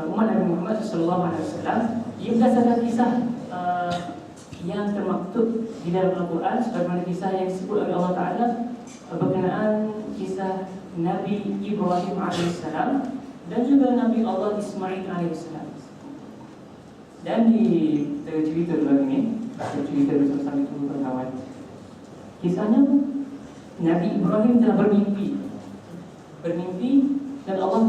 umat Nabi Muhammad SAW, ia berdasarkan kisah yang termaktub di dalam Al-Quran, sebagaimana kisah yang disebut oleh Allah Ta'ala berkenaan kisah Nabi Ibrahim AS dan juga Nabi Allah Ismail AS. Dan di cerita dalam ini, cerita bersama itu kawan, kisahnya Nabi Ibrahim telah bermimpi dan Allah,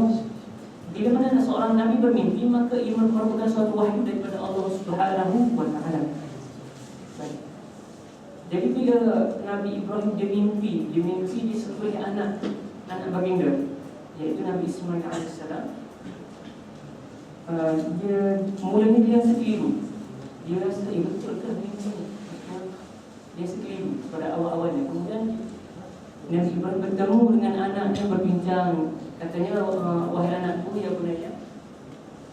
bila mana seorang Nabi bermimpi, maka ia merupakan suatu wahyu daripada Allah Subhanahu wa Ta'ala. Jadi bila Nabi Ibrahim dia mimpi disembelih anak baginda, iaitu Nabi Ismail AS. Mulanya dia sekeliru. Dia rasa betul ke mimpi ni? Dia sekeliru pada awal-awalnya. Kemudian Nabi Ibrahim bertemu dengan anaknya, berbincang. Katanya, wahai anakku ya bunayya,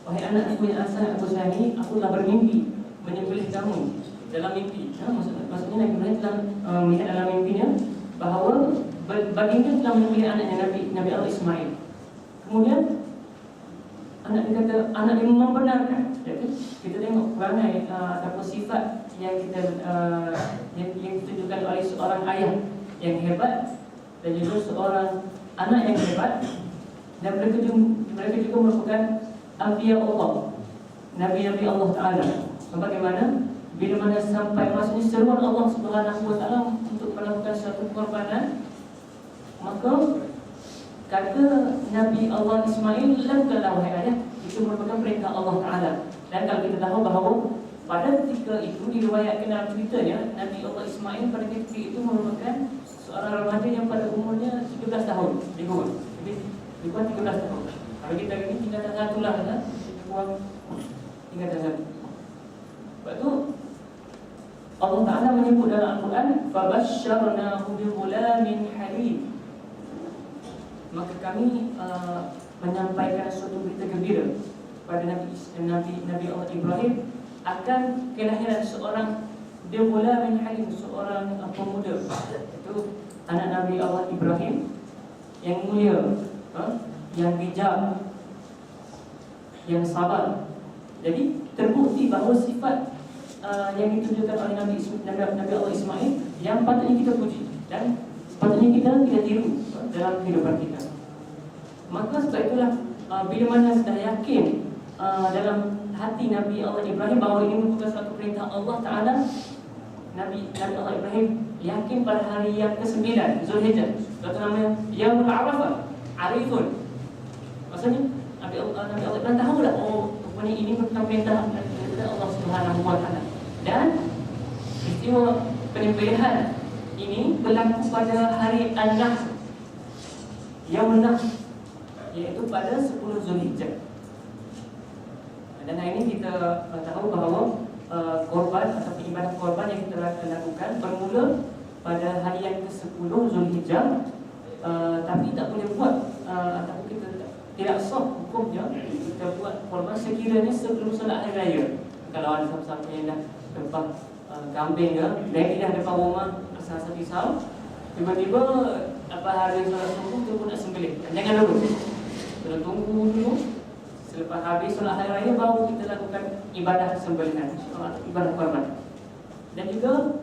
wahai anakku yang asal aku sayangi, aku telah bermimpi menyembelih kamu dalam mimpi. Maksudnya Nabi Ibrahim telah melihat dalam mimpinya bahawa baginda telah menyembelih anaknya Nabi Allah Ismail. Kemudian anak dia kata, anak dia membenarkan. Jadi kita tengok perangai ataupun sifat yang yang ditunjukkan oleh seorang ayah yang hebat dan juga seorang anak yang hebat, dan mereka juga merupakan anbiya Allah, nabi-nabi Allah Ta'ala. Bagaimana bila mana sampai masanya seruan Allah Subhanahu wa Ta'ala untuk melakukan satu pengorbanan, maka kata Nabi Allah Ismail, lakukanlah wahai ayah, itu merupakan perintah Allah Ta'ala. Dan kalau kita tahu bahawa pada ketika itu diriwayatkan dalam ceritanya, Nabi Allah Ismail pada ketika itu merupakan seorang remaja yang pada umurnya 17 tahun. Jadi lebih kurang 13 tahun. Kalau kita ini tingkatan satu lah kan, lebih kurang tingkatan satu. Sebab tu Allah Ta'ala menyebut dalam Al-Quran, فَبَشَّرْنَاهُ بِغُلَامٍ حَلِيمٍ. Maka kami menyampaikan suatu berita gembira pada Nabi Allah Ibrahim akan kelahiran seorang bigulamin halim, seorang pemuda. Itu anak Nabi Allah Ibrahim yang mulia, yang bijak, yang sabar. Jadi terbukti bahawa sifat yang ditunjukkan oleh Nabi Allah Ismail yang patutnya kita puji dan sepatutnya kita tiru dalam kehidupan kita. Maka sebab itulah bila mana sudah yakin dalam hati Nabi Allah Ibrahim bahawa ini merupakan satu perintah Allah Ta'ala, Nabi Allah Ibrahim yakin pada hari yang ke-9 Zulhijjah, itu namanya Yaumul Arafah, Arifun. Maksudnya Nabi Allah Ibrahim tahu tak, rupanya ini merupakan perintah daripada Allah Subhanahu wa Ta'ala. Dan peristiwa penyembelihan ini berlaku pada hari An-Nahr, Yaumul Nahr, iaitu pada 10 Zulhijjah. Dan hari ini kita tahu bahawa korban atau ibadah korban yang kita lakukan bermula pada hari yang ke-10 Zulhijjah, tapi tak boleh buat ataupun kita tidak sah hukumnya kita buat korban sekiranya sebelum solat hari raya. Kalau ada siapa-siapa yang dah lepas kambing ke, naik dah depan rumah asal-asal pisau, tiba-tiba hari solat subuh dia pun nak sembelih. Jangan dulu, kita tunggu dulu. Selepas habis solat hari raya baru kita lakukan ibadah sembelihan, ibadah korban. Dan juga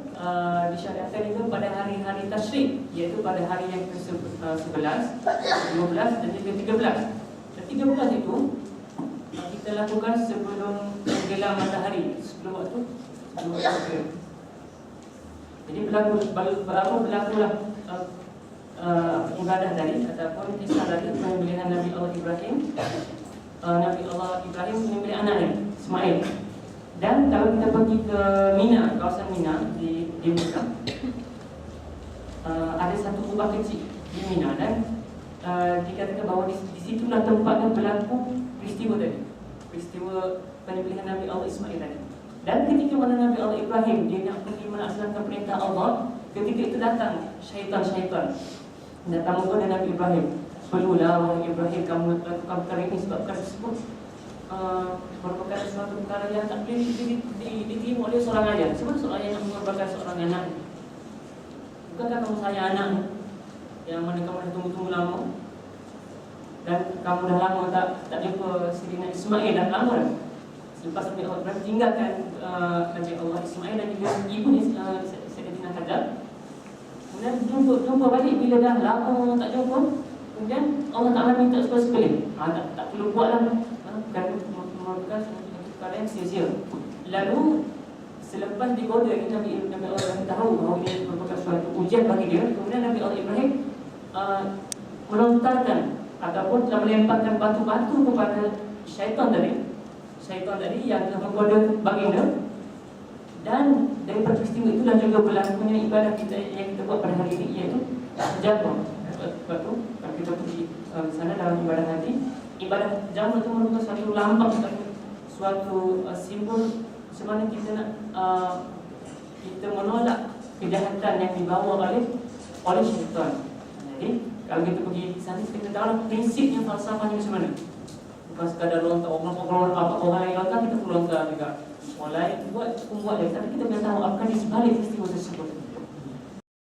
disyariatkan juga pada hari-hari tasyrik, iaitu pada hari yang ke-11, 12 dan juga 13. Dan 13 itu kita lakukan sebelum tenggelam matahari, sebelum waktu jadi berlakulah ibadah tadi ataupun kisah tadi penyembelihan Nabi Allah Ibrahim. Nabi Allah Ibrahim menyembelih anaknya Ismail. Dan kalau kita pergi ke Mina, kawasan Mina di Mekah, ada satu kubah kecil di Mina dan dikatakan bahawa di situlah tempatnya berlaku peristiwa tadi, peristiwa penyembelihan Nabi Allah Ismail tadi. Dan ketika mana Nabi Allah Ibrahim dia nak pergi melaksanakan perintah Allah, ketika itu datang syaitan datang kepada Nabi Ibrahim. Perlulah wahai Ibrahim kamu lakukan perkara ini sebab perkara tersebut merupakan suatu perkara yang tak boleh diterima oleh seorang ayah. Sebab seorang ayah nak mengorbankan seorang anak. Bukankah kamu sayang anak yang mana kamu dah tunggu-tunggu lama? Dan kamu dah lama tak jumpa Sayyidina Ismail dan lama dah. Selepas Nabi Allah Ibrahim tinggalkan Nabi Allah Ismail dan juga ibu Sayyidina Hajar. Kemudian jumpa balik bila dah lama tak jumpa. Kemudian Allah Ta'ala minta sekali-sekali, tak perlu buatlah, bukan merupakan perkara yang sia-sia. Lalu selepas digoda Nabi Allah tahu bahawa ini merupakan suatu ujian bagi dia, kemudian Nabi Allah Ibrahim melontarkan ataupun telah melemparkan batu-batu kepada syaitan tadi yang telah menggoda baginda. Dan dari peristiwa itulah juga berlakunya ibadah kita yang kita buat pada hari ini, iaitu jamuh. Sebab tu kalau kita pergi sana dalam ibadah haji, ibadah jamuh itu merupakan suatu lambang, suatu simbol semana kita nak kita menolak kejahatan yang dibawa oleh syaitan. Jadi kalau kita pergi di sana, kita tahu prinsipnya, falsafahnya macam mana. Bukan sekadar lontar orang lain lontar, kita pun lontar juga. Orang lain buat dia, tapi kita kena tahu apa di sebalik peristiwa tersebut.